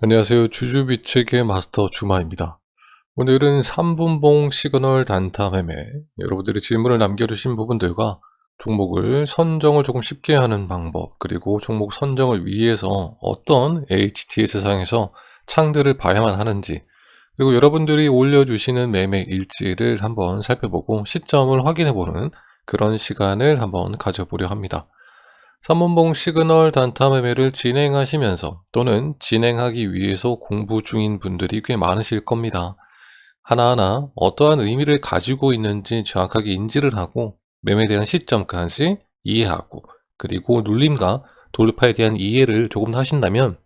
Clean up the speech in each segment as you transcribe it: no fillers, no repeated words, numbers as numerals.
안녕하세요. 주주비책의 마스터 주마입니다. 오늘은 3분봉 시그널 단타 매매, 여러분들이 질문을 남겨주신 부분들과 종목을 선정을 조금 쉽게 하는 방법, 그리고 종목 선정을 위해서 어떤 HTS 상에서 창들을 봐야만 하는지, 그리고 여러분들이 올려주시는 매매 일지를 한번 살펴보고 시점을 확인해보는 그런 시간을 한번 가져보려 합니다. 3분봉 시그널 단타 매매를 진행하시면서 또는 진행하기 위해서 공부 중인 분들이 꽤 많으실 겁니다. 하나하나 어떠한 의미를 가지고 있는지 정확하게 인지를 하고 매매에 대한 시점까지 이해하고, 그리고 눌림과 돌파에 대한 이해를 조금 더 하신다면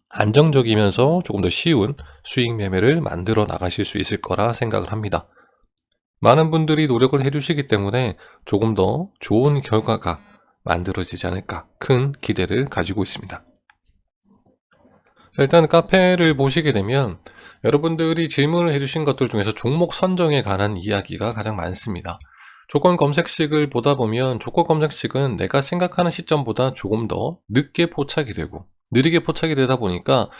안정적이면서 조금 더 쉬운 수익 매매를 만들어 나가실 수 있을 거라 생각을 합니다. 많은 분들이 노력을 해주시기 때문에 조금 더 좋은 결과가 만들어지지 않을까 큰 기대를 가지고 있습니다. 일단 카페를 보시게 되면 여러분들이 질문을 해주신 것들 중에서 종목 선정에 관한 이야기가 가장 많습니다. 조건 검색식을 보다 보면 조건 검색식은 내가 생각하는 시점보다 조금 더 늦게 포착이 되고 느리게 포착이 되다 보니까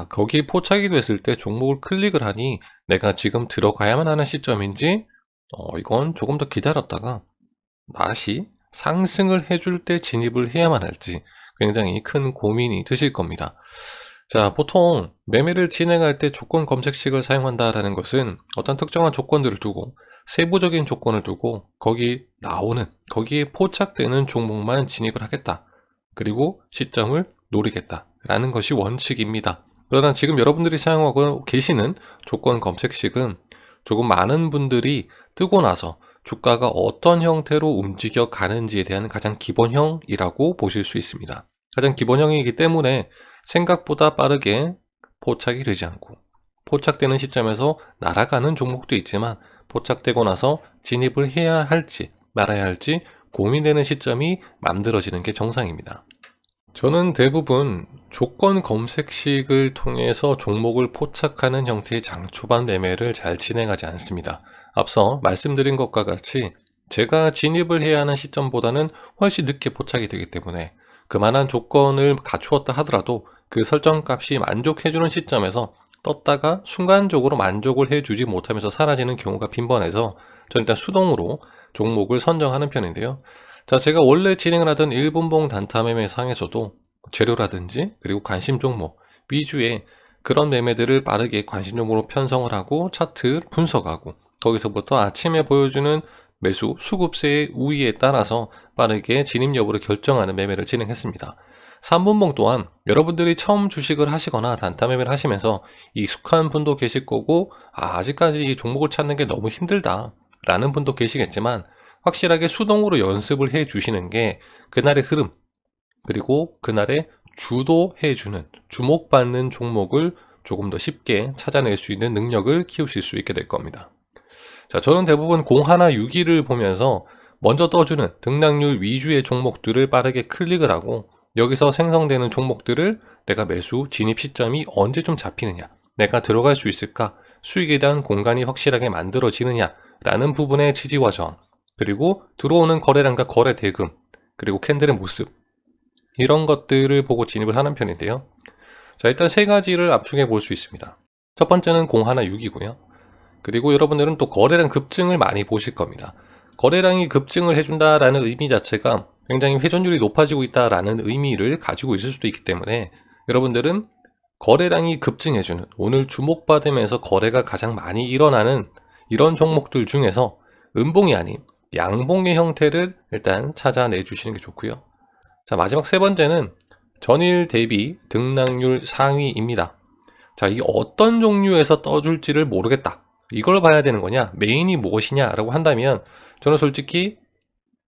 거기에 포착이 됐을 때 종목을 클릭을 하니 내가 지금 들어가야만 하는 시점인지 이건 조금 더 기다렸다가 다시 상승을 해줄 때 진입을 해야만 할지 굉장히 큰 고민이 드실 겁니다. 자, 보통 매매를 진행할 때 조건 검색식을 사용한다라는 것은 어떤 특정한 조건들을 두고 세부적인 조건을 두고 거기에 포착되는 종목만 진입을 하겠다. 그리고 시점을 노리겠다. 라는 것이 원칙입니다. 그러나 지금 여러분들이 사용하고 계시는 조건 검색식은 조금 많은 분들이 뜨고 나서 주가가 어떤 형태로 움직여 가는지에 대한 가장 기본형이라고 보실 수 있습니다. 가장 기본형이기 때문에 생각보다 빠르게 포착이 되지 않고 포착되는 시점에서 날아가는 종목도 있지만 포착되고 나서 진입을 해야 할지 말아야 할지 고민되는 시점이 만들어지는 게 정상입니다. 저는 대부분 조건 검색식을 통해서 종목을 포착하는 형태의 장초반 매매를 잘 진행하지 않습니다. 앞서 말씀드린 것과 같이 제가 진입을 해야 하는 시점보다는 훨씬 늦게 포착이 되기 때문에 그만한 조건을 갖추었다 하더라도 그 설정값이 만족해주는 시점에서 떴다가 순간적으로 만족을 해주지 못하면서 사라지는 경우가 빈번해서 저는 일단 수동으로 종목을 선정하는 편인데요. 자, 제가 원래 진행을 하던 1분봉 단타 매매 상에서도 재료라든지 그리고 관심 종목 위주의 그런 매매들을 빠르게 관심 종목으로 편성을 하고 차트 분석하고 거기서부터 아침에 보여주는 매수 수급세의 우위에 따라서 빠르게 진입 여부를 결정하는 매매를 진행했습니다. 3분봉 또한 여러분들이 처음 주식을 하시거나 단타 매매를 하시면서 익숙한 분도 계실 거고 아직까지 이 종목을 찾는 게 너무 힘들다 라는 분도 계시겠지만 확실하게 수동으로 연습을 해 주시는 게 그날의 흐름 그리고 그날의 주도해주는 주목받는 종목을 조금 더 쉽게 찾아낼 수 있는 능력을 키우실 수 있게 될 겁니다. 자, 저는 대부분 0162를 보면서 먼저 떠주는 등락률 위주의 종목들을 빠르게 클릭을 하고 여기서 생성되는 종목들을 내가 매수 진입 시점이 언제쯤 잡히느냐, 내가 들어갈 수 있을까, 수익에 대한 공간이 확실하게 만들어지느냐 라는 부분의 지지와 저항, 그리고 들어오는 거래량과 거래 대금, 그리고 캔들의 모습, 이런 것들을 보고 진입을 하는 편인데요. 자, 일단 세 가지를 압축해 볼 수 있습니다. 첫 번째는 0162고요. 그리고 여러분들은 또 거래량 급증을 많이 보실 겁니다. 거래량이 급증을 해준다라는 의미 자체가 굉장히 회전율이 높아지고 있다라는 의미를 가지고 있을 수도 있기 때문에 여러분들은 거래량이 급증해주는, 오늘 주목받으면서 거래가 가장 많이 일어나는 이런 종목들 중에서 음봉이 아닌 양봉의 형태를 일단 찾아내 주시는 게 좋고요. 자, 마지막 세 번째는 전일 대비 등락률 상위입니다. 자, 이게 어떤 종류에서 떠줄지를 모르겠다. 이걸 봐야 되는 거냐, 메인이 무엇이냐라고 한다면 저는 솔직히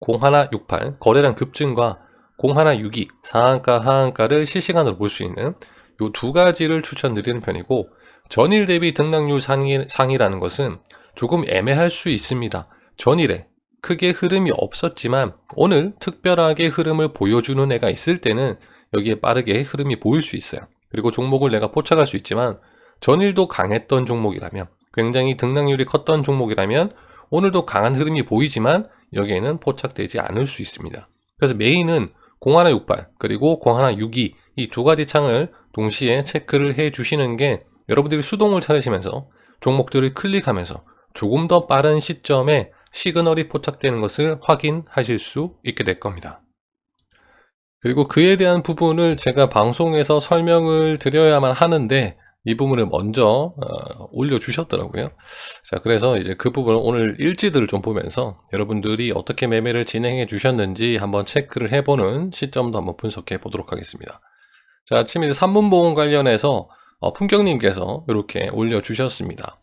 0168 거래량 급증과 0162 상한가 하한가를 실시간으로 볼 수 있는 이 두 가지를 추천드리는 편이고, 전일 대비 등락률 상위라는 것은 조금 애매할 수 있습니다. 전일에 크게 흐름이 없었지만 오늘 특별하게 흐름을 보여주는 애가 있을 때는 여기에 빠르게 흐름이 보일 수 있어요. 그리고 종목을 내가 포착할 수 있지만 전일도 강했던 종목이라면, 굉장히 등락률이 컸던 종목이라면 오늘도 강한 흐름이 보이지만 여기에는 포착되지 않을 수 있습니다. 그래서 메인은 0168 그리고 0162 이 두 가지 창을 동시에 체크를 해 주시는 게 여러분들이 수동을 찾으시면서 종목들을 클릭하면서 조금 더 빠른 시점에 시그널이 포착되는 것을 확인하실 수 있게 될 겁니다. 그리고 그에 대한 부분을 제가 방송에서 설명을 드려야만 하는데 이 부분을 먼저 올려주셨더라고요. 자, 그래서 이제 그 부분을 오늘 일지들을 좀 보면서 여러분들이 어떻게 매매를 진행해 주셨는지 한번 체크를 해보는 시점도 한번 분석해 보도록 하겠습니다. 자, 아침에 산문보험 관련해서 품격님께서 이렇게 올려주셨습니다.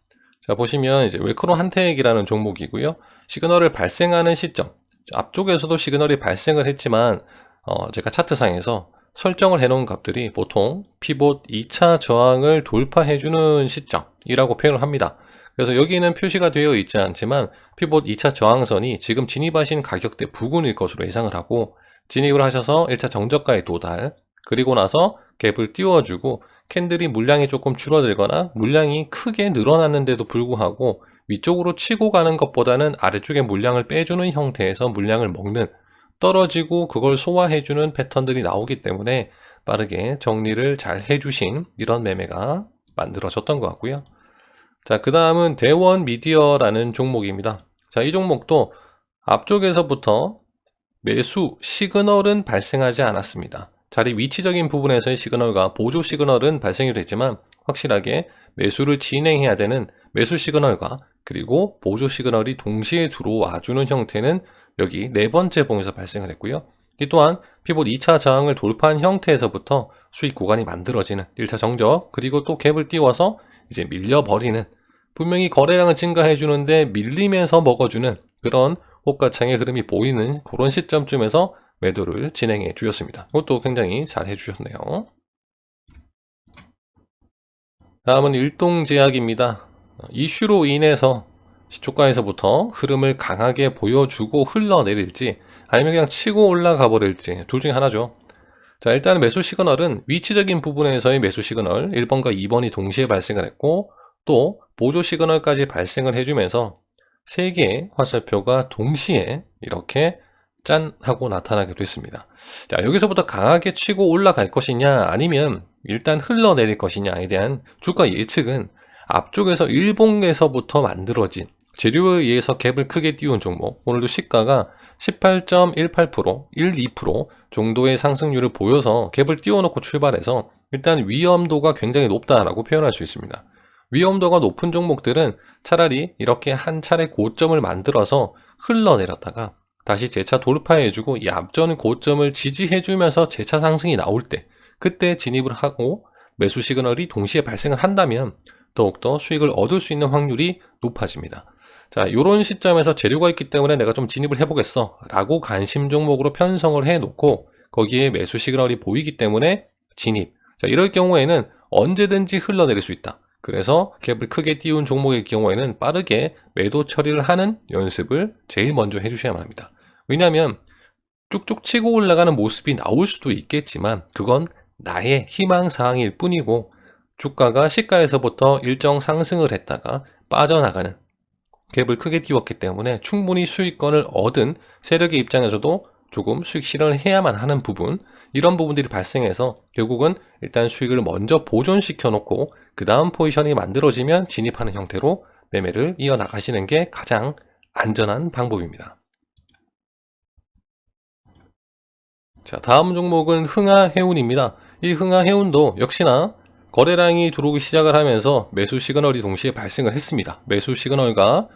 자, 보시면 이제 웰크론 한택이라는 종목이고요. 시그널을 발생하는 시점, 앞쪽에서도 시그널이 발생을 했지만 제가 차트상에서 설정을 해놓은 값들이 보통 피봇 2차 저항을 돌파해주는 시점이라고 표현을 합니다. 그래서 여기는 표시가 되어 있지 않지만 피봇 2차 저항선이 지금 진입하신 가격대 부근일 것으로 예상을 하고 진입을 하셔서 1차 정저가에 도달, 그리고 나서 갭을 띄워주고 캔들이 물량이 조금 줄어들거나 물량이 크게 늘어났는데도 불구하고 위쪽으로 치고 가는 것보다는 아래쪽에 물량을 빼주는 형태에서 물량을 먹는, 떨어지고 그걸 소화해주는 패턴들이 나오기 때문에 빠르게 정리를 잘 해주신 이런 매매가 만들어졌던 것 같고요. 자, 그 다음은 대원 미디어라는 종목입니다. 자, 이 종목도 앞쪽에서부터 매수 시그널은 발생하지 않았습니다. 자리 위치적인 부분에서의 시그널과 보조 시그널은 발생이 됐지만 확실하게 매수를 진행해야 되는 매수 시그널과 그리고 보조 시그널이 동시에 들어와주는 형태는 여기 네 번째 봉에서 발생을 했고요. 이 또한 피봇 2차 저항을 돌파한 형태에서부터 수익 구간이 만들어지는 1차 정적, 그리고 또 갭을 띄워서 이제 밀려버리는, 분명히 거래량을 증가해 주는데 밀리면서 먹어주는 그런 호가창의 흐름이 보이는 그런 시점쯤에서 매도를 진행해 주셨습니다. 이것도 굉장히 잘 해주셨네요. 다음은 일동제약입니다. 이슈로 인해서 시초가에서부터 흐름을 강하게 보여주고 흘러내릴지 아니면 그냥 치고 올라가 버릴지 둘 중에 하나죠. 자, 일단 매수 시그널은 위치적인 부분에서의 매수 시그널 1번과 2번이 동시에 발생을 했고 또 보조 시그널까지 발생을 해주면서 3개의 화살표가 동시에 이렇게 짠 하고 나타나게 됐습니다. 자, 여기서부터 강하게 치고 올라갈 것이냐 아니면 일단 흘러내릴 것이냐에 대한 주가 예측은 앞쪽에서 일봉에서부터 만들어진 재료에 의해서 갭을 크게 띄운 종목, 오늘도 시가가 18.18%, 12% 정도의 상승률을 보여서 갭을 띄워놓고 출발해서 일단 위험도가 굉장히 높다라고 표현할 수 있습니다. 위험도가 높은 종목들은 차라리 이렇게 한 차례 고점을 만들어서 흘러내렸다가 다시 재차 돌파해주고 이 앞전 고점을 지지해주면서 재차 상승이 나올 때 그때 진입을 하고 매수 시그널이 동시에 발생을 한다면 더욱더 수익을 얻을 수 있는 확률이 높아집니다. 자, 이런 시점에서 재료가 있기 때문에 내가 좀 진입을 해보겠어 라고 관심 종목으로 편성을 해놓고 거기에 매수 시그널이 보이기 때문에 진입. 자, 이럴 경우에는 언제든지 흘러내릴 수 있다. 그래서 갭을 크게 띄운 종목의 경우에는 빠르게 매도 처리를 하는 연습을 제일 먼저 해주셔야만 합니다. 왜냐하면 쭉쭉 치고 올라가는 모습이 나올 수도 있겠지만 그건 나의 희망사항일 뿐이고 주가가 시가에서부터 일정 상승을 했다가 빠져나가는, 갭을 크게 띄웠기 때문에 충분히 수익권을 얻은 세력의 입장에서도 조금 수익 실현을 해야만 하는 부분, 이런 부분들이 발생해서 결국은 일단 수익을 먼저 보존시켜 놓고 그 다음 포지션이 만들어지면 진입하는 형태로 매매를 이어나가시는 게 가장 안전한 방법입니다. 자, 다음 종목은 흥하해운입니다. 이 흥하해운도 역시나 거래량이 들어오기 시작을 하면서 매수 시그널이 동시에 발생을 했습니다. 매수 시그널과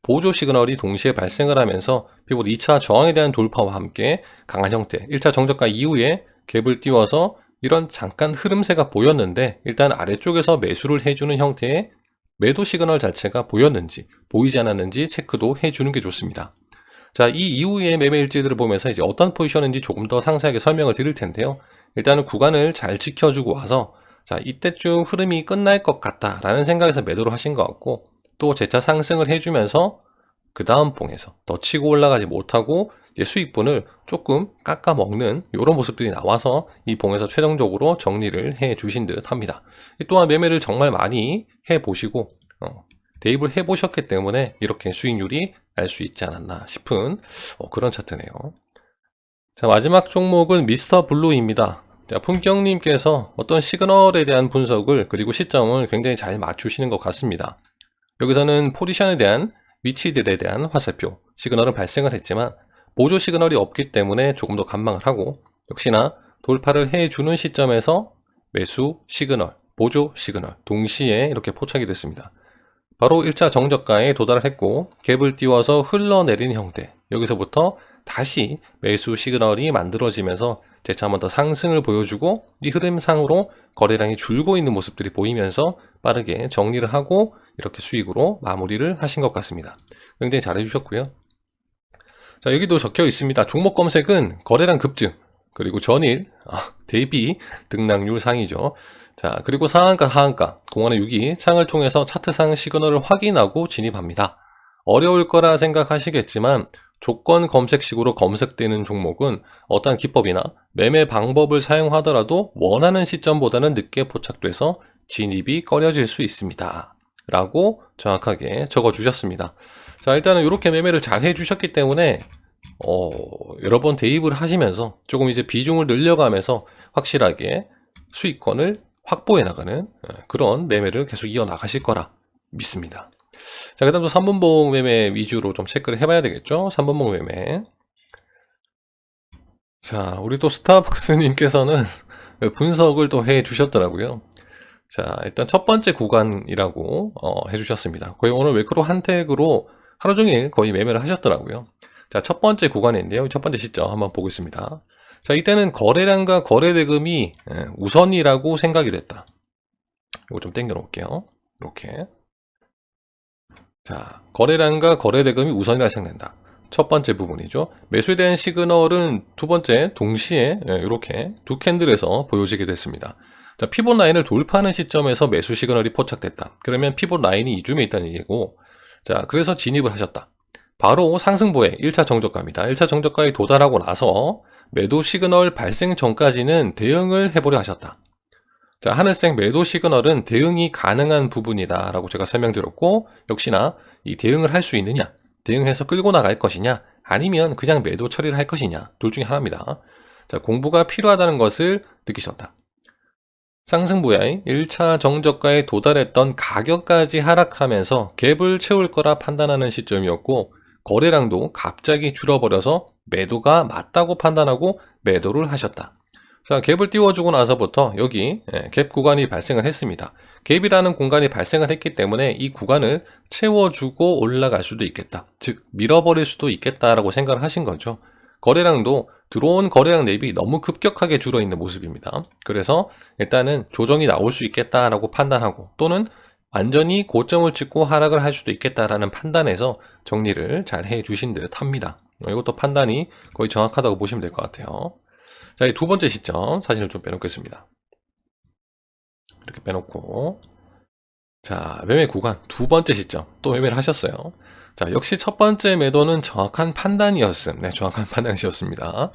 보조 시그널이 동시에 발생을 하면서 피봇 2차 저항에 대한 돌파와 함께 강한 형태, 1차 정저가 이후에 갭을 띄워서 이런 잠깐 흐름세가 보였는데 일단 아래쪽에서 매수를 해주는 형태의 매도 시그널 자체가 보였는지 보이지 않았는지 체크도 해주는 게 좋습니다. 자, 이 이후의 매매 일지들을 보면서 이제 어떤 포지션인지 조금 더 상세하게 설명을 드릴 텐데요. 일단은 구간을 잘 지켜주고 와서 자, 이때쯤 흐름이 끝날 것 같다라는 생각에서 매도를 하신 것 같고 또 재차 상승을 해주면서 그 다음 봉에서 더 치고 올라가지 못하고 이제 수익분을 조금 깎아 먹는 이런 모습들이 나와서 이 봉에서 최종적으로 정리를 해 주신 듯 합니다. 또한 매매를 정말 많이 해 보시고 대입을 해 보셨기 때문에 이렇게 수익률이 날 수 있지 않았나 싶은 그런 차트네요. 자, 마지막 종목은 미스터 블루입니다. 자, 품격님께서 어떤 시그널에 대한 분석을 그리고 시점을 굉장히 잘 맞추시는 것 같습니다. 여기서는 포지션에 대한 위치들에 대한 화살표, 시그널은 발생을 했지만 보조 시그널이 없기 때문에 조금 더 관망을 하고, 역시나 돌파를 해주는 시점에서 매수 시그널, 보조 시그널 동시에 이렇게 포착이 됐습니다. 바로 1차 정저가에 도달을 했고 갭을 띄워서 흘러내리는 형태, 여기서부터 다시 매수 시그널이 만들어지면서 재차 한번 더 상승을 보여주고 이 흐름상으로 거래량이 줄고 있는 모습들이 보이면서 빠르게 정리를 하고 이렇게 수익으로 마무리를 하신 것 같습니다. 굉장히 잘 해주셨고요. 자, 여기도 적혀 있습니다. 종목 검색은 거래량 급증, 그리고 전일 대비 등락률 상이죠. 자, 그리고 상한가 하한가 공안의 6이 창을 통해서 차트상 시그널을 확인하고 진입합니다. 어려울 거라 생각하시겠지만 조건 검색식으로 검색되는 종목은 어떠한 기법이나 매매 방법을 사용하더라도 원하는 시점보다는 늦게 포착돼서 진입이 꺼려질 수 있습니다. 라고 정확하게 적어 주셨습니다. 자, 일단은 이렇게 매매를 잘 해주셨기 때문에 여러 번 대입을 하시면서 조금 이제 비중을 늘려가면서 확실하게 수익권을 확보해 나가는 그런 매매를 계속 이어 나가실 거라 믿습니다. 자, 그 다음 또 3분봉 매매 위주로 좀 체크를 해봐야 되겠죠. 3분봉 매매. 자, 우리 또 스타벅스님께서는 분석을 또 해 주셨더라고요. 자, 일단 첫 번째 구간이라고 해주셨습니다. 거의 오늘 매크로 한택으로 하루 종일 거의 매매를 하셨더라고요. 자, 첫 번째 구간인데요. 첫 번째 시점 한번 보겠습니다. 자, 이때는 거래량과 거래대금이 우선이라고 생각이 됐다. 이거 좀 당겨 놓을게요. 이렇게. 자, 거래량과 거래대금이 우선이라 생각된다. 첫 번째 부분이죠. 매수에 대한 시그널은 두 번째 동시에 이렇게 두 캔들에서 보여지게 됐습니다. 자, 피봇 라인을 돌파하는 시점에서 매수 시그널이 포착됐다. 그러면 피봇 라인이 이쯤에 있다는 얘기고, 자, 그래서 진입을 하셨다. 바로 상승부의 1차 정저가입니다. 1차 정저가에 도달하고 나서 매도 시그널 발생 전까지는 대응을 해보려 하셨다. 자, 하늘색 매도 시그널은 대응이 가능한 부분이다 라고 제가 설명드렸고, 역시나 이 대응을 할 수 있느냐, 대응해서 끌고 나갈 것이냐, 아니면 그냥 매도 처리를 할 것이냐, 둘 중에 하나입니다. 자, 공부가 필요하다는 것을 느끼셨다. 상승부의 1차 정저가에 도달했던 가격까지 하락하면서 갭을 채울 거라 판단하는 시점이었고, 거래량도 갑자기 줄어버려서 매도가 맞다고 판단하고 매도를 하셨다. 자, 갭을 띄워주고 나서부터 여기 갭 구간이 발생을 했습니다. 갭이라는 공간이 발생을 했기 때문에 이 구간을 채워주고 올라갈 수도 있겠다. 즉 밀어버릴 수도 있겠다라고 생각을 하신 거죠. 거래량도 들어온 거래량 대비 너무 급격하게 줄어있는 모습입니다. 그래서 일단은 조정이 나올 수 있겠다라고 판단하고, 또는 완전히 고점을 찍고 하락을 할 수도 있겠다라는 판단에서 정리를 잘 해주신 듯 합니다. 이것도 판단이 거의 정확하다고 보시면 될 것 같아요. 자, 이 두 번째 시점 사진을 좀 빼놓겠습니다. 이렇게 빼놓고, 자, 매매 구간 두 번째 시점 또 매매를 하셨어요. 자, 역시 첫 번째 매도는 정확한 판단이었음. 네, 정확한 판단이셨습니다.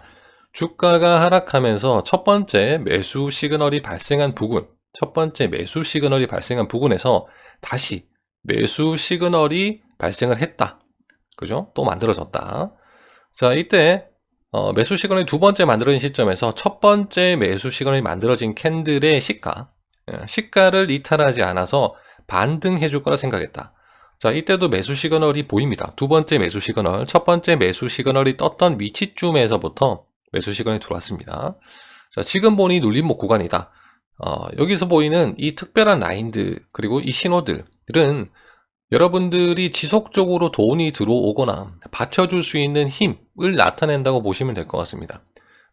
주가가 하락하면서 첫 번째 매수 시그널이 발생한 부분, 첫 번째 매수 시그널이 발생한 부분에서 다시 매수 시그널이 발생을 했다. 그죠? 또 만들어졌다. 자, 이때 매수 시그널이 두 번째 만들어진 시점에서 첫 번째 매수 시그널이 만들어진 캔들의 시가를 이탈하지 않아서 반등해 줄 거라 생각했다. 자, 이때도 매수 시그널이 보입니다. 두 번째 매수 시그널, 첫 번째 매수 시그널이 떴던 위치쯤에서부터 매수 시그널이 들어왔습니다. 자, 지금 보니 눌림목 구간이다. 여기서 보이는 이 특별한 라인들, 그리고 이 신호들은 여러분들이 지속적으로 돈이 들어오거나 받쳐줄 수 있는 힘을 나타낸다고 보시면 될 것 같습니다.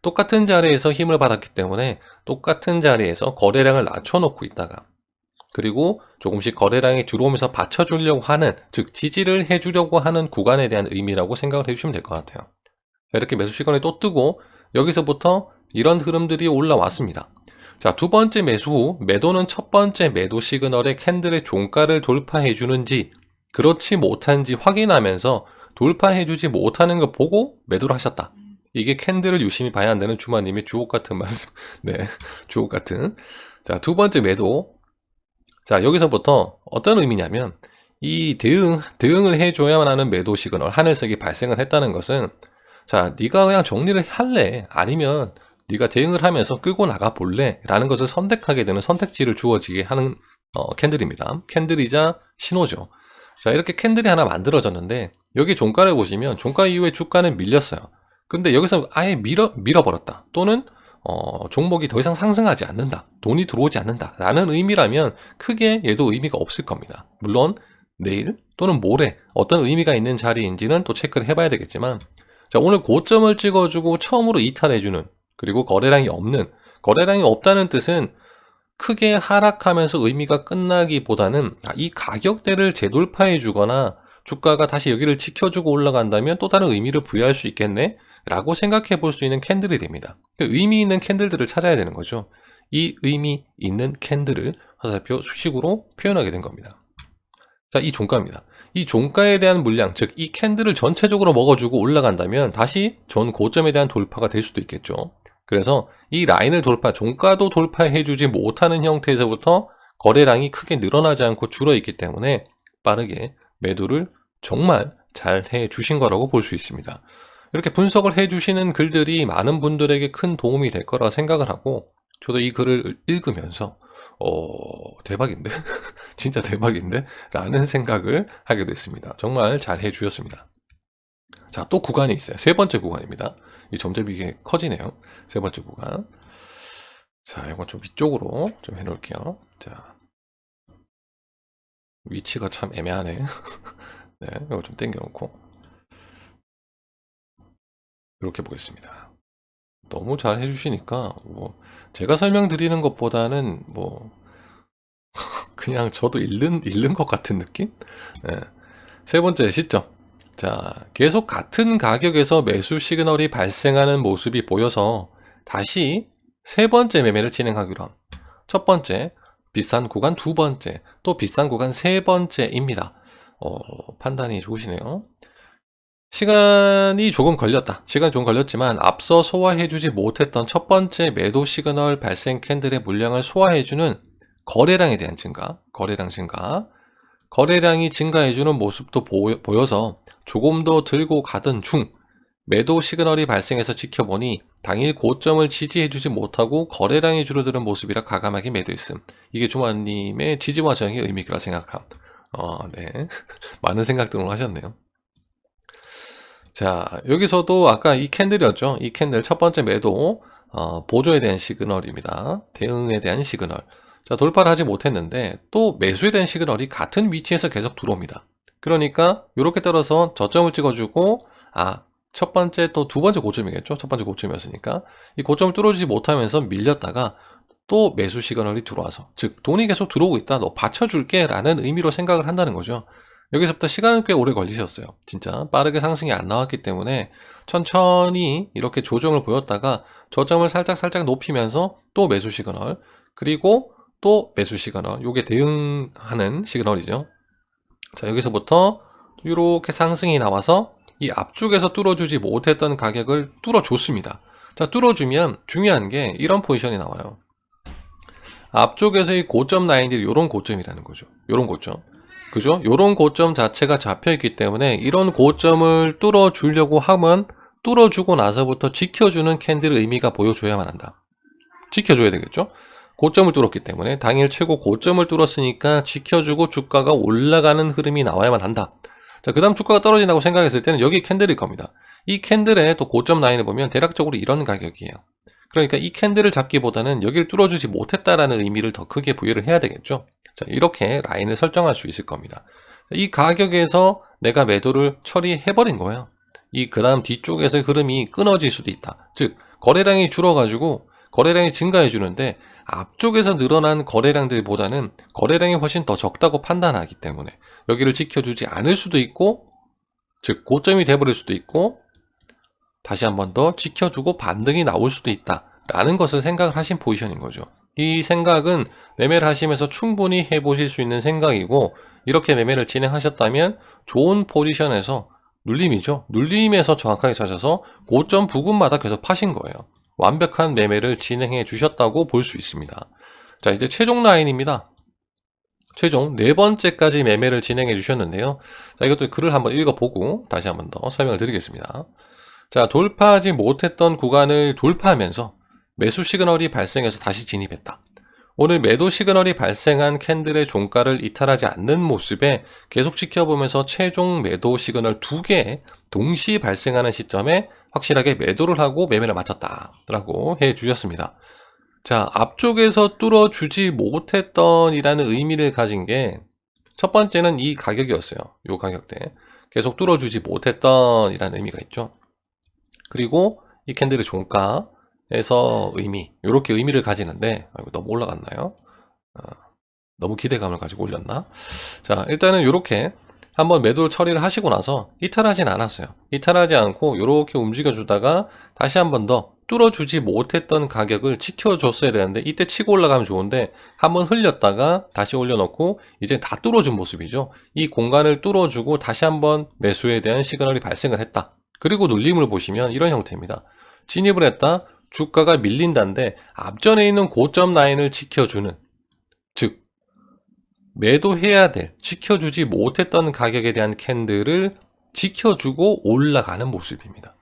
똑같은 자리에서 힘을 받았기 때문에 똑같은 자리에서 거래량을 낮춰놓고 있다가, 그리고 조금씩 거래량이 들어오면서 받쳐주려고 하는, 즉 지지를 해주려고 하는 구간에 대한 의미라고 생각을 해주시면 될 것 같아요. 이렇게 매수 시간이 또 뜨고 여기서부터 이런 흐름들이 올라왔습니다. 자, 두 번째 매수 후 매도는 첫 번째 매도 시그널의 캔들의 종가를 돌파해 주는지 그렇지 못한지 확인하면서 돌파해주지 못하는 걸 보고 매도를 하셨다. 이게 캔들을 유심히 봐야 한다는 주마님의 주옥 같은 말씀. 네, 주옥 같은. 자, 두 번째 매도. 자, 여기서부터 어떤 의미냐면 이 대응을 해줘야만 하는 매도 시그널 하늘색이 발생을 했다는 것은, 자, 네가 그냥 정리를 할래? 아니면 네가 대응을 하면서 끌고 나가 볼래? 라는 것을 선택하게 되는 선택지를 주어지게 하는 캔들입니다. 캔들이자 신호죠. 자, 이렇게 캔들이 하나 만들어졌는데 여기 종가를 보시면 종가 이후에 주가는 밀렸어요. 근데 여기서 아예 밀어버렸다. 또는 종목이 더 이상 상승하지 않는다. 돈이 들어오지 않는다. 라는 의미라면 크게 얘도 의미가 없을 겁니다. 물론 내일 또는 모레 어떤 의미가 있는 자리인지는 또 체크를 해봐야 되겠지만, 자, 오늘 고점을 찍어주고 처음으로 이탈해주는, 그리고 거래량이 없다는 뜻은 크게 하락하면서 의미가 끝나기보다는 이 가격대를 재돌파해 주거나 주가가 다시 여기를 지켜주고 올라간다면 또 다른 의미를 부여할 수 있겠네 라고 생각해 볼 수 있는 캔들이 됩니다. 의미 있는 캔들들을 찾아야 되는 거죠. 이 의미 있는 캔들을 화살표 수식으로 표현하게 된 겁니다. 자, 이 종가입니다. 이 종가에 대한 물량, 즉 이 캔들을 전체적으로 먹어주고 올라간다면 다시 전 고점에 대한 돌파가 될 수도 있겠죠. 그래서 이 라인을 종가도 돌파해주지 못하는 형태에서부터 거래량이 크게 늘어나지 않고 줄어있기 때문에 빠르게 매도를 정말 잘 해주신 거라고 볼 수 있습니다. 이렇게 분석을 해주시는 글들이 많은 분들에게 큰 도움이 될 거라 생각을 하고, 저도 이 글을 읽으면서 대박인데? 진짜 대박인데? 라는 생각을 하게 됐습니다. 정말 잘 해주셨습니다. 자, 또 구간이 있어요. 세 번째 구간입니다. 이 점점 이게 커지네요. 세 번째 구간. 자, 이건 좀 위쪽으로 좀 해놓을게요. 자, 위치가 참 애매하네. 네, 이거 좀 당겨놓고 이렇게 보겠습니다. 너무 잘 해주시니까 뭐 제가 설명드리는 것보다는 뭐 그냥 저도 읽는 것 같은 느낌? 네. 세 번째 시점. 자, 계속 같은 가격에서 매수 시그널이 발생하는 모습이 보여서 다시 세 번째 매매를 진행하기로 함. 첫 번째, 비싼 구간 두 번째, 또 비싼 구간 세 번째입니다. 판단이 좋으시네요. 시간이 조금 걸렸지만 앞서 소화해주지 못했던 첫 번째 매도 시그널 발생 캔들의 물량을 소화해주는 거래량에 대한 증가, 거래량이 증가해주는 모습도 보여서 조금 더 들고 가던 중 매도 시그널이 발생해서 지켜보니 당일 고점을 지지해주지 못하고 거래량이 줄어드는 모습이라 가감하게 매도했음. 이게 주마님의 지지와 저항의 의미라 생각함. 네. 많은 생각들을 하셨네요. 자, 여기서도 아까 이 캔들이었죠. 이 캔들 첫 번째 매도 보조에 대한 시그널입니다. 대응에 대한 시그널. 자, 돌파를 하지 못했는데 또 매수에 대한 시그널이 같은 위치에서 계속 들어옵니다. 그러니까 이렇게 따라서 저점을 찍어주고 첫 번째 또 두 번째 고점이겠죠. 첫 번째 고점이었으니까 이 고점을 뚫어주지 못하면서 밀렸다가 또 매수 시그널이 들어와서, 즉 돈이 계속 들어오고 있다, 너 받쳐줄게 라는 의미로 생각을 한다는 거죠. 여기서부터 시간은 꽤 오래 걸리셨어요. 진짜 빠르게 상승이 안 나왔기 때문에 천천히 이렇게 조정을 보였다가 저점을 살짝 높이면서 또 매수 시그널, 그리고 또 매수 시그널, 요게 대응하는 시그널이죠. 자, 여기서부터 이렇게 상승이 나와서 이 앞쪽에서 뚫어주지 못했던 가격을 뚫어줬습니다. 자, 뚫어주면 중요한 게 이런 포지션이 나와요. 앞쪽에서의 고점 라인들이 이런 고점이라는 거죠. 이런 고점. 그죠? 이런 고점 자체가 잡혀있기 때문에 이런 고점을 뚫어주려고 하면 뚫어주고 나서부터 지켜주는 캔들의 의미가 보여줘야만 한다. 지켜줘야 되겠죠? 고점을 뚫었기 때문에 당일 최고 고점을 뚫었으니까 지켜주고 주가가 올라가는 흐름이 나와야만 한다. 자, 그 다음 주가가 떨어진다고 생각했을 때는 여기 캔들일 겁니다. 이 캔들의 또 고점 라인을 보면 대략적으로 이런 가격이에요. 그러니까 이 캔들을 잡기보다는 여기를 뚫어주지 못했다라는 의미를 더 크게 부여를 해야 되겠죠. 자, 이렇게 라인을 설정할 수 있을 겁니다. 이 가격에서 내가 매도를 처리해버린 거예요. 그 다음 뒤쪽에서 흐름이 끊어질 수도 있다. 즉, 거래량이 줄어가지고 거래량이 증가해 주는데 앞쪽에서 늘어난 거래량들보다는 거래량이 훨씬 더 적다고 판단하기 때문에 여기를 지켜주지 않을 수도 있고, 즉 고점이 돼버릴 수도 있고, 다시 한 번 더 지켜주고 반등이 나올 수도 있다 라는 것을 생각을 하신 포지션인 거죠. 이 생각은 매매를 하시면서 충분히 해보실 수 있는 생각이고, 이렇게 매매를 진행하셨다면 좋은 포지션에서 눌림이죠. 눌림에서 정확하게 찾아서 고점 부근마다 계속 파신 거예요. 완벽한 매매를 진행해 주셨다고 볼 수 있습니다. 자, 이제 최종 라인입니다. 최종 네 번째까지 매매를 진행해 주셨는데요. 자, 이것도 글을 한번 읽어보고 다시 한번 더 설명을 드리겠습니다. 자, 돌파하지 못했던 구간을 돌파하면서 매수 시그널이 발생해서 다시 진입했다. 오늘 매도 시그널이 발생한 캔들의 종가를 이탈하지 않는 모습에 계속 지켜보면서 최종 매도 시그널 2개 동시 발생하는 시점에 확실하게 매도를 하고 매매를 마쳤다 라고 해주셨습니다. 자, 앞쪽에서 뚫어주지 못했던 이라는 의미를 가진 게 첫 번째는 이 가격이었어요. 이 가격대 계속 뚫어주지 못했던 이라는 의미가 있죠. 그리고 이 캔들의 종가에서 이렇게 의미를 가지는데, 너무 올라갔나요? 너무 기대감을 가지고 올렸나? 자, 일단은 이렇게 한번 매도 처리를 하시고 나서 이탈하진 않았어요. 이탈하지 않고 이렇게 움직여주다가 다시 한 번 더 뚫어주지 못했던 가격을 지켜줬어야 되는데, 이때 치고 올라가면 좋은데 한번 흘렸다가 다시 올려놓고 이제 다 뚫어준 모습이죠. 이 공간을 뚫어주고 다시 한번 매수에 대한 시그널이 발생을 했다. 그리고 눌림을 보시면 이런 형태입니다. 진입을 했다, 주가가 밀린다는데 앞전에 있는 고점 라인을 지켜주는, 즉 매도해야 될, 지켜주지 못했던 가격에 대한 캔들을 지켜주고 올라가는 모습입니다.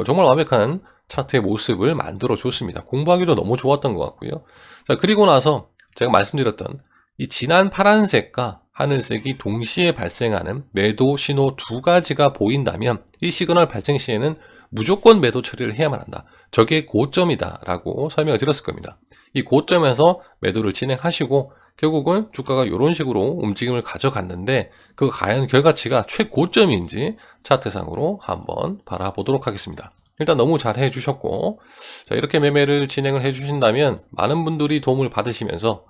정말 완벽한 차트의 모습을 만들어 줬습니다. 공부하기도 너무 좋았던 것 같고요. 자, 그리고 나서 제가 말씀드렸던 이 진한 파란색과 하늘색이 동시에 발생하는 매도 신호 두 가지가 보인다면 이 시그널 발생 시에는 무조건 매도 처리를 해야만 한다. 저게 고점이다 라고 설명을 드렸을 겁니다. 이 고점에서 매도를 진행하시고 결국은 주가가 이런 식으로 움직임을 가져갔는데 그 과연 결과치가 최고점인지 차트상으로 한번 바라보도록 하겠습니다. 일단 너무 잘 해주셨고, 자, 이렇게 매매를 진행을 해주신다면 많은 분들이 도움을 받으시면서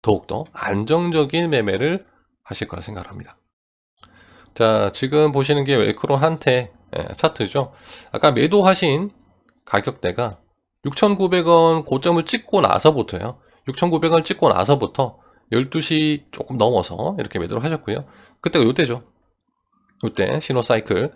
더욱더 안정적인 매매를 하실 거라 생각합니다. 자, 지금 보시는 게 웰크로 한테 차트죠. 아까 매도하신 가격대가 6,900원 고점을 찍고 나서부터요. 6,900원 찍고 나서부터 12시 조금 넘어서 이렇게 매도를 하셨고요. 그때가 요때죠. 요때 신호 사이클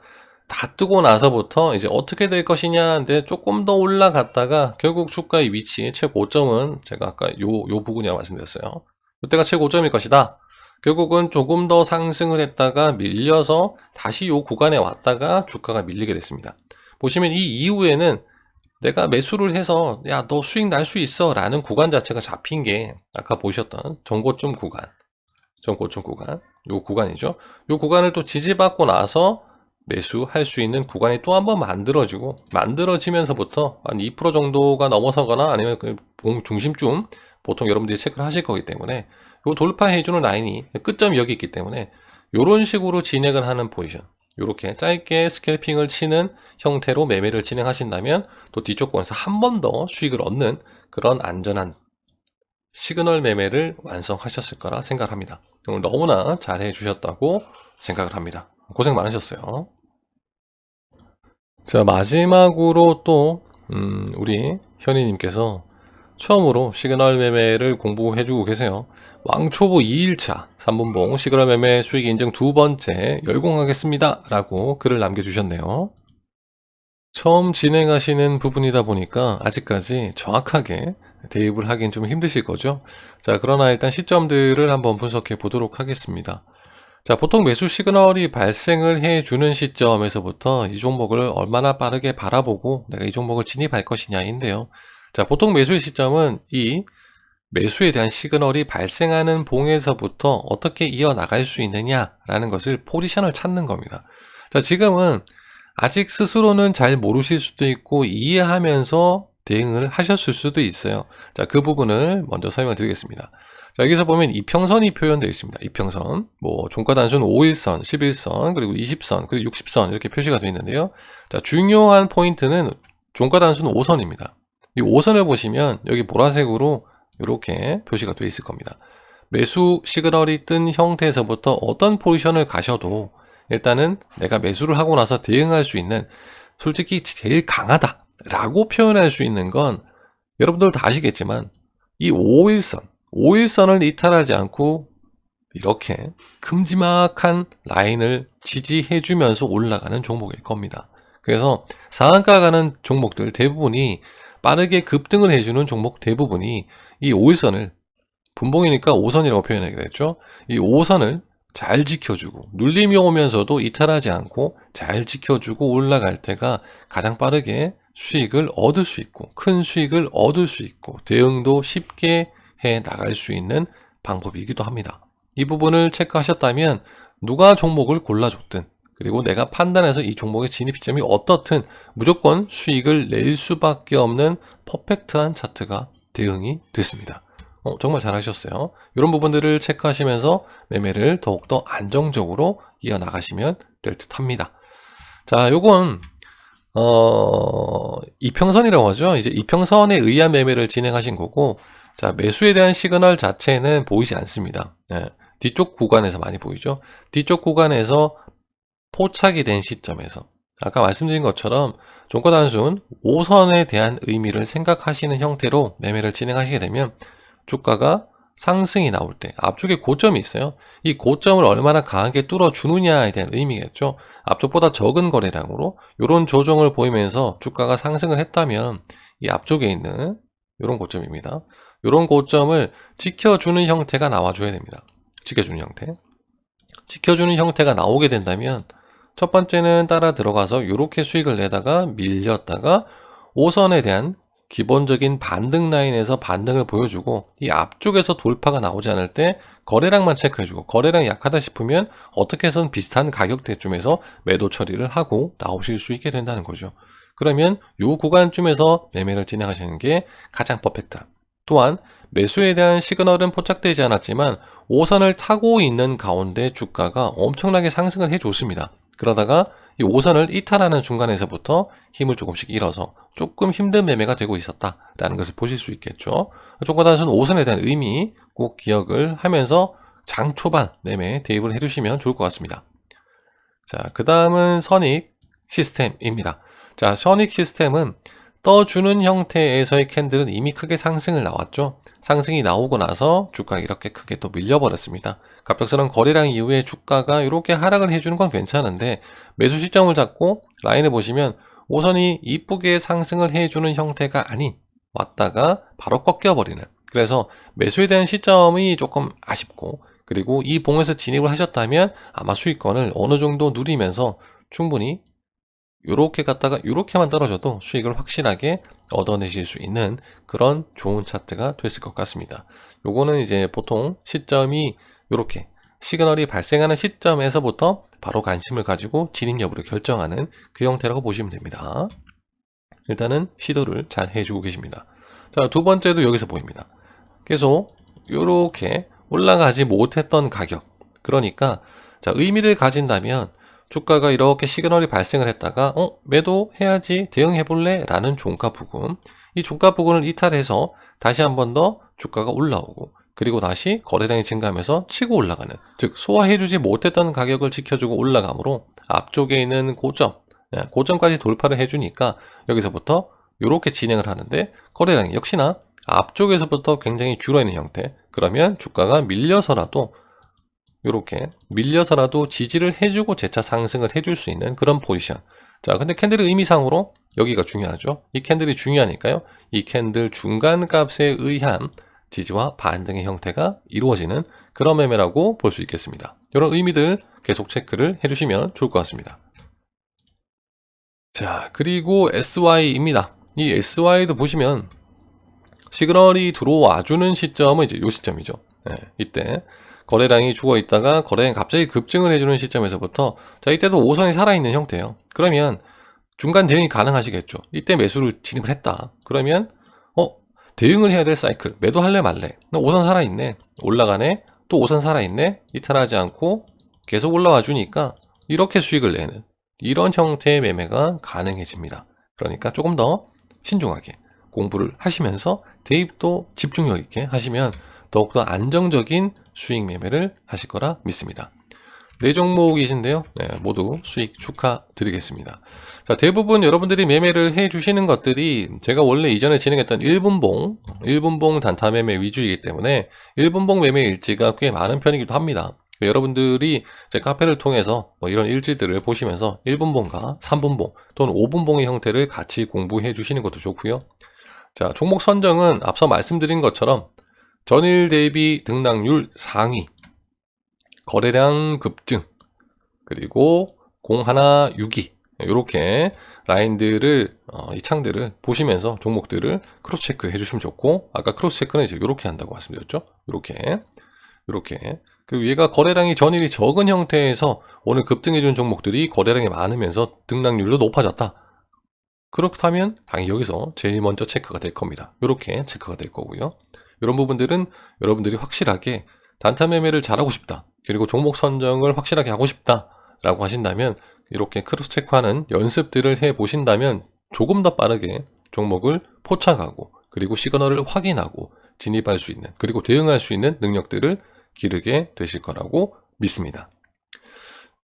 다 뜨고 나서부터 이제 어떻게 될 것이냐 인데 조금 더 올라갔다가 결국 주가의 위치 최고점은 제가 아까 요 부분이라고 말씀드렸어요. 요때가 최고점일 것이다. 결국은 조금 더 상승을 했다가 밀려서 다시 요 구간에 왔다가 주가가 밀리게 됐습니다. 보시면 이 이후에는 내가 매수를 해서 야, 너 수익 날 수 있어 라는 구간 자체가 잡힌 게 아까 보셨던 전고점 구간, 요 구간이죠. 요 구간을 또 지지받고 나서 매수할 수 있는 구간이 또 한번 만들어지면서부터 한 2% 정도가 넘어서거나 아니면 그 중심쯤 보통 여러분들이 체크를 하실 거기 때문에 요 돌파해주는 라인이 끝점이 여기 있기 때문에 요런 식으로 진행을 하는 포지션, 요렇게 짧게 스캘핑을 치는 형태로 매매를 진행하신다면 또 뒤쪽 권에서 한 번 더 수익을 얻는 그런 안전한 시그널 매매를 완성하셨을 거라 생각합니다. 오늘 너무나 잘 해주셨다고 생각을 합니다. 고생 많으셨어요. 자, 마지막으로 또 우리 현이님께서 처음으로 시그널 매매를 공부해주고 계세요. 왕초보 2일차 3분봉 시그널 매매 수익 인증 두 번째 열공하겠습니다 라고 글을 남겨주셨네요. 처음 진행하시는 부분이다 보니까 아직까지 정확하게 대입을 하긴 좀 힘드실 거죠. 자, 그러나 일단 시점들을 한번 분석해 보도록 하겠습니다. 자, 보통 매수 시그널이 발생을 해주는 시점에서부터 이 종목을 얼마나 빠르게 바라보고 내가 이 종목을 진입할 것이냐인데요. 자, 보통 매수의 시점은 이 매수에 대한 시그널이 발생하는 봉에서부터 어떻게 이어나갈 수 있느냐라는 것을 포지션을 찾는 겁니다. 자, 지금은 아직 스스로는 잘 모르실 수도 있고 이해하면서 대응을 하셨을 수도 있어요. 자, 그 부분을 먼저 설명드리겠습니다. 자, 여기서 보면 이평선이 표현되어 있습니다. 이평선, 뭐 종가 단순 5일선, 11선, 그리고 20선, 그리고 60선 이렇게 표시가 되어 있는데요. 자, 중요한 포인트는 종가 단순 5선입니다. 이 5선을 보시면 여기 보라색으로 이렇게 표시가 되어 있을 겁니다. 매수 시그널이 뜬 형태에서부터 어떤 포지션을 가셔도 일단은 내가 매수를 하고 나서 대응할 수 있는, 솔직히 제일 강하다 라고 표현할 수 있는 건 여러분들 다 아시겠지만 이 5일선을 이탈하지 않고 이렇게 큼지막한 라인을 지지해주면서 올라가는 종목일 겁니다. 그래서 상한가 가는 종목들 대부분이, 빠르게 급등을 해주는 종목 대부분이 이 5일선을, 분봉이니까 5선이라고 표현하게 됐죠. 이 5선을 잘 지켜주고 눌림이 오면서도 이탈하지 않고 잘 지켜주고 올라갈 때가 가장 빠르게 수익을 얻을 수 있고 큰 수익을 얻을 수 있고 대응도 쉽게 해 나갈 수 있는 방법이기도 합니다. 이 부분을 체크하셨다면 누가 종목을 골라줬든 그리고 내가 판단해서 이 종목의 진입 시점이 어떻든 무조건 수익을 낼 수밖에 없는 퍼펙트한 차트가 대응이 됐습니다. 정말 잘하셨어요. 이런 부분들을 체크하시면서 매매를 더욱더 안정적으로 이어나가시면 될 듯 합니다. 자, 요건 이평선이라고 하죠. 이제 이평선에 의한 매매를 진행하신 거고, 자, 매수에 대한 시그널 자체는 보이지 않습니다. 네, 뒤쪽 구간에서 많이 보이죠. 뒤쪽 구간에서 포착이 된 시점에서 아까 말씀드린 것처럼 종가 단순 5선에 대한 의미를 생각하시는 형태로 매매를 진행하시게 되면 주가가 상승이 나올 때 앞쪽에 고점이 있어요. 이 고점을 얼마나 강하게 뚫어주느냐에 대한 의미겠죠. 앞쪽보다 적은 거래량으로 이런 조정을 보이면서 주가가 상승을 했다면 이 앞쪽에 있는 이런 고점입니다. 이런 고점을 지켜주는 형태가 나와줘야 됩니다. 지켜주는 형태. 지켜주는 형태가 나오게 된다면 첫 번째는 따라 들어가서 이렇게 수익을 내다가 밀렸다가 5선에 대한 기본적인 반등 라인에서 반등을 보여주고 이 앞쪽에서 돌파가 나오지 않을 때 거래량만 체크해주고 거래량이 약하다 싶으면 어떻게 해서는 비슷한 가격대쯤에서 매도 처리를 하고 나오실 수 있게 된다는 거죠. 그러면 이 구간쯤에서 매매를 진행하시는 게 가장 퍼펙트한. 또한 매수에 대한 시그널은 포착되지 않았지만 5선을 타고 있는 가운데 주가가 엄청나게 상승을 해줬습니다. 그러다가 이 5선을 이탈하는 중간에서부터 힘을 조금씩 잃어서 조금 힘든 매매가 되고 있었다라는 것을 보실 수 있겠죠. 종가 단순 5선에 대한 의미 꼭 기억을 하면서 장 초반 매매에 대입을 해주시면 좋을 것 같습니다. 자, 그 다음은 선익 시스템입니다. 자, 선익 시스템은 떠주는 형태에서의 캔들은 이미 크게 상승을 나왔죠. 상승이 나오고 나서 주가가 이렇게 크게 또 밀려버렸습니다. 갑작스러운 거래량 이후에 주가가 이렇게 하락을 해주는 건 괜찮은데 매수 시점을 잡고 라인을 보시면 5선이 이쁘게 상승을 해주는 형태가 아닌 왔다가 바로 꺾여버리는, 그래서 매수에 대한 시점이 조금 아쉽고, 그리고 이 봉에서 진입을 하셨다면 아마 수익권을 어느 정도 누리면서 충분히 요렇게 갔다가 요렇게만 떨어져도 수익을 확실하게 얻어내실 수 있는 그런 좋은 차트가 됐을 것 같습니다. 요거는 이제 보통 시점이 요렇게 시그널이 발생하는 시점에서부터 바로 관심을 가지고 진입 여부를 결정하는 그 형태라고 보시면 됩니다. 일단은 시도를 잘 해주고 계십니다. 자, 두 번째도 여기서 보입니다. 계속 요렇게 올라가지 못했던 가격, 그러니까 자, 의미를 가진다면 주가가 이렇게 시그널이 발생을 했다가 매도해야지, 대응해볼래? 라는 종가 부근, 이 종가 부근을 이탈해서 다시 한 번 더 주가가 올라오고 그리고 다시 거래량이 증가하면서 치고 올라가는, 즉 소화해주지 못했던 가격을 지켜주고 올라가므로 앞쪽에 있는 고점까지 돌파를 해주니까 여기서부터 이렇게 진행을 하는데 거래량이 역시나 앞쪽에서부터 굉장히 줄어있는 형태, 그러면 주가가 밀려서라도 이렇게 밀려서라도 지지를 해주고 재차 상승을 해줄 수 있는 그런 포지션. 자, 근데 캔들의 의미상으로 여기가 중요하죠. 이 캔들이 중요하니까요. 이 캔들 중간 값에 의한 지지와 반등의 형태가 이루어지는 그런 매매라고 볼 수 있겠습니다. 이런 의미들 계속 체크를 해주시면 좋을 것 같습니다. 자, 그리고 SY입니다. 이 SY도 보시면 시그널이 들어와주는 시점은 이제 이 시점이죠. 네, 이때 거래량이 죽어 있다가 거래량이 갑자기 급증을 해주는 시점에서부터, 자, 이때도 5선이 살아있는 형태예요. 그러면 중간 대응이 가능하시겠죠. 이때 매수를 진입을 했다. 그러면 대응을 해야 될 사이클, 매도할래 말래. 5선 살아있네, 올라가네, 또 5선 살아있네, 이탈하지 않고 계속 올라와 주니까 이렇게 수익을 내는 이런 형태의 매매가 가능해집니다. 그러니까 조금 더 신중하게 공부를 하시면서 대입도 집중력 있게 하시면 더욱더 안정적인 수익 매매를 하실 거라 믿습니다. 네 종목이신데요. 네, 모두 수익 축하드리겠습니다. 자, 대부분 여러분들이 매매를 해주시는 것들이 제가 원래 이전에 진행했던 1분봉 단타 매매 위주이기 때문에 1분봉 매매 일지가 꽤 많은 편이기도 합니다. 여러분들이 제 카페를 통해서 이런 일지들을 보시면서 1분봉과 3분봉 또는 5분봉의 형태를 같이 공부해 주시는 것도 좋고요. 자, 종목 선정은 앞서 말씀드린 것처럼 전일 대비 등락률 상위, 거래량 급증, 그리고 0162, 이렇게 라인들을 이 창들을 보시면서 종목들을 크로스 체크 해주시면 좋고, 아까 크로스 체크는 이제 이렇게 한다고 말씀드렸죠. 이렇게 그리고 얘가 거래량이 전일이 적은 형태에서 오늘 급등해준 종목들이 거래량이 많으면서 등락률도 높아졌다. 그렇다면 당연히 여기서 제일 먼저 체크가 될 겁니다. 이렇게 체크가 될 거고요. 이런 부분들은 여러분들이 확실하게 단타 매매를 잘하고 싶다, 그리고 종목 선정을 확실하게 하고 싶다 라고 하신다면 이렇게 크로스 체크하는 연습들을 해 보신다면 조금 더 빠르게 종목을 포착하고, 그리고 시그널을 확인하고 진입할 수 있는, 그리고 대응할 수 있는 능력들을 기르게 되실 거라고 믿습니다.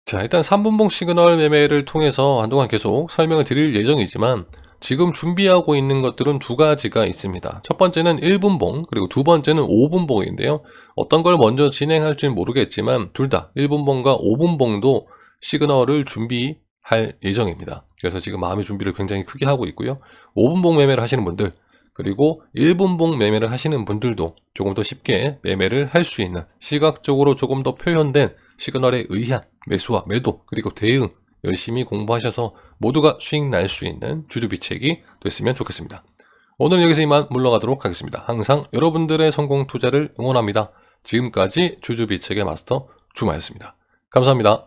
자, 일단 3분봉 시그널 매매를 통해서 한동안 계속 설명을 드릴 예정이지만, 지금 준비하고 있는 것들은 두 가지가 있습니다. 첫 번째는 1분봉, 그리고 두 번째는 5분봉인데요. 어떤 걸 먼저 진행할지는 모르겠지만 둘 다 1분봉과 5분봉도 시그널을 준비할 예정입니다. 그래서 지금 마음의 준비를 굉장히 크게 하고 있고요. 5분봉 매매를 하시는 분들, 그리고 1분봉 매매를 하시는 분들도 조금 더 쉽게 매매를 할 수 있는, 시각적으로 조금 더 표현된 시그널에 의한 매수와 매도, 그리고 대응 열심히 공부하셔서 모두가 수익 날 수 있는 주주비책이 됐으면 좋겠습니다. 오늘 여기서 이만 물러가도록 하겠습니다. 항상 여러분들의 성공 투자를 응원합니다. 지금까지 주주비책의 마스터 주마였습니다. 감사합니다.